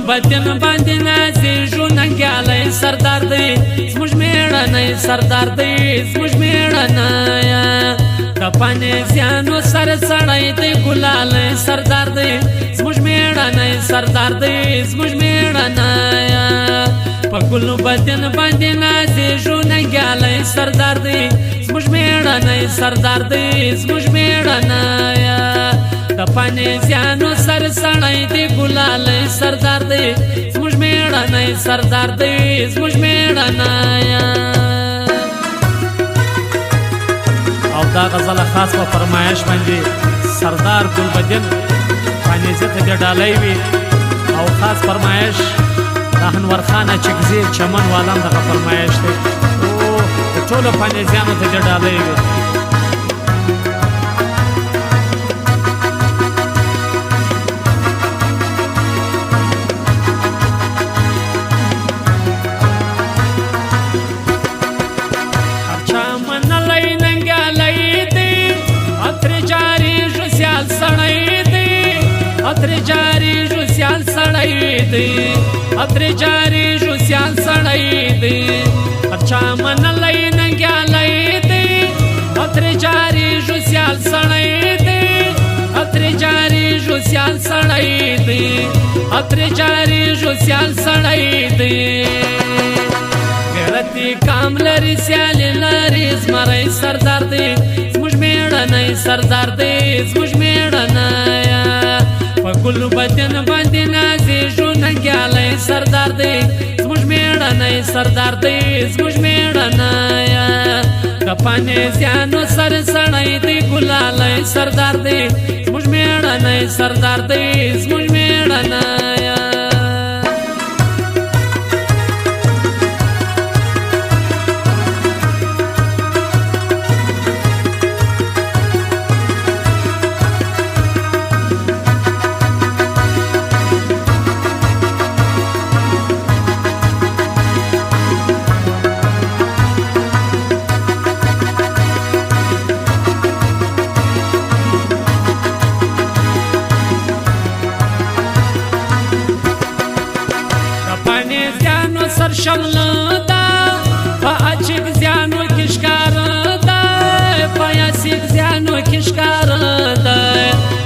بدن باندې نازېږو ننګیالی سردار دی زموږ مېړنی سردار دی زموږ مېړنی د پانیزیانو سر سړی دی ګلالی سردار دی زموږ مېړنی سردار دی زموږ مېړنی په ګلو بدن باندې نازېږو ننګیالی سردار دی زموږ مېړنی سردار دی زموږ مېړنی د پانیزیانو سر سړی دی ګلالی سردار دی زموږ مېړنی سردار دی زموږ مېړنی او دا غزله خاص په فرمایش باندې سردار ګلبدین پانیزي ته دې ډالۍ وي او خاص فرمایش د انور خان چکزي چمن والام دغه فرمایش دی او د ټولو پانیزیانو ته دې ډالۍ وي اتر جاری جو سیال سړی دی اچھا منلی ننګیالی دی اتر جاری جو سیال سړی دی اتر جاری جو سیال سړی دی اتر جاری جو سیال سړی دی غیرتی کام لري سیال لري زمری سردار دی زموږ مېړنی سردار دی زموږ مېړنی په ګلو بدن باندې نازېږو ننګیالی سردار دی زموږ مېړنی سردار دی زموږ مېړنی د پانیزیانو سر سړی دی ګلالی سردار دی زموږ مېړنی سردار دی زموږ مېړنی شمله ده په اچیک زیانو کې ښکاره ده په اسیک زیانو کې ښکاره ده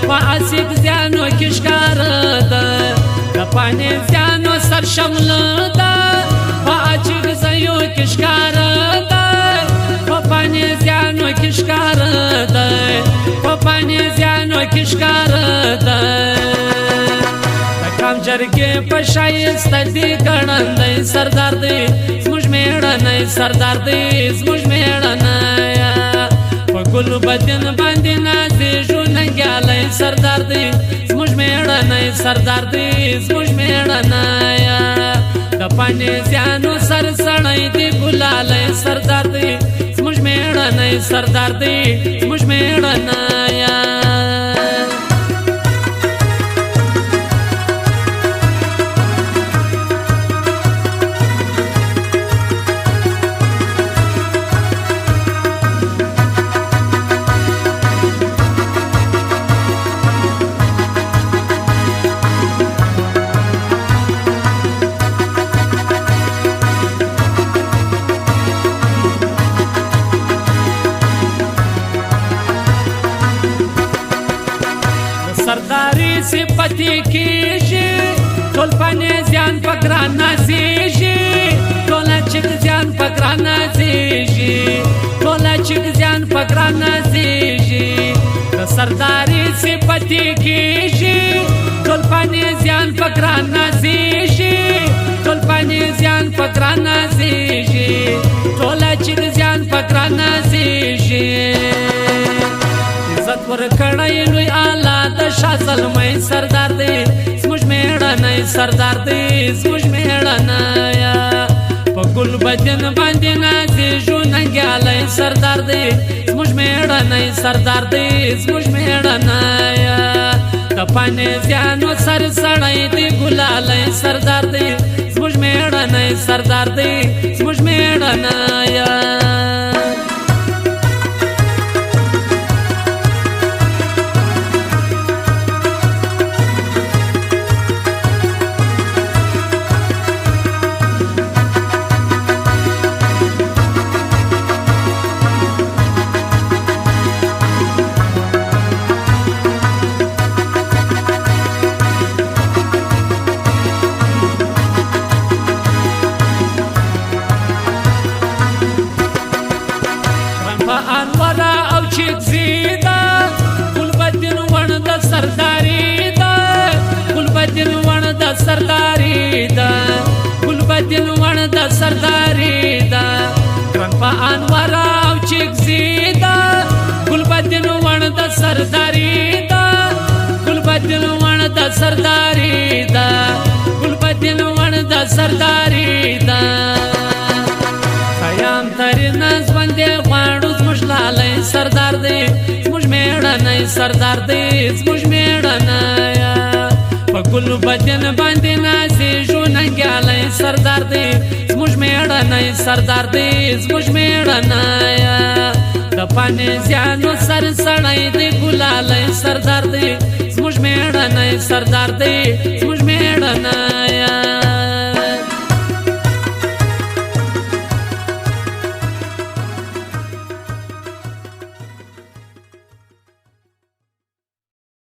په اسیک زیانو کې ښکاره ده د پانیزیانو سر شمله ده په اچیک ځایو کې ښکاره ده په پانیزیانو کې ښکاره ده په پانیزیانو کې ښکاره ده کام جرګې په ښایسته دی ګړندی سردار دی زموږ مېړنی سردار دی زموږ مېړنی په ګلو بدن باندې نازېږو ننګیالی سردار دی زموږ مېړنی سردار دی زموږ مېړنی د پانیزیانو سر سړی دی ګلالی سردار دی زموږ مېړنی سردار دی زموږ مېړنی سرداری صفتی کیږي ټول پانیزیان په ګران نازېږي ټول چکزیان په ګران نازېږي ټول چکزیان په ګران نازېږي د سرداری صفتی کیږي ټول پانیزیان په ګران نازېږي ټول پانیزیان په ګران نازېږي ټول چکزیان په ګران نازېږي عزت ورکړی لوی اعلی د شاه زلمی سردار دی زموږ مېړنی سردار دی زموږ مېړنی په ګل بدن باندې نازېږو ننګیالی سردار دی زموږ مېړنی سردار دی زموږ مېړنی د پانیزیانو سر سړی دی ګلالی سردار دی زموږ مېړنی سردار دی زموږ مېړنی سرداری دا ګران په انوار او چکزي دا ګلبدین وړ د سرداری دا ګلبدین وړ د سرداری دا ګلبدین وړ د سرداری دا خیام ترین ځوندې غواړو زموږ لالی سردار دی زموږ میړنی سردار دی زموږ میړنی په ګلبدین باندې نازېږو ننګیالی سردار دی زموږ میړنی سردار دی زموږ میړنی د پانیزیانو سر سړی دی ګلالی سردار دی زموږ میړنی سردار دی زموږ میړنی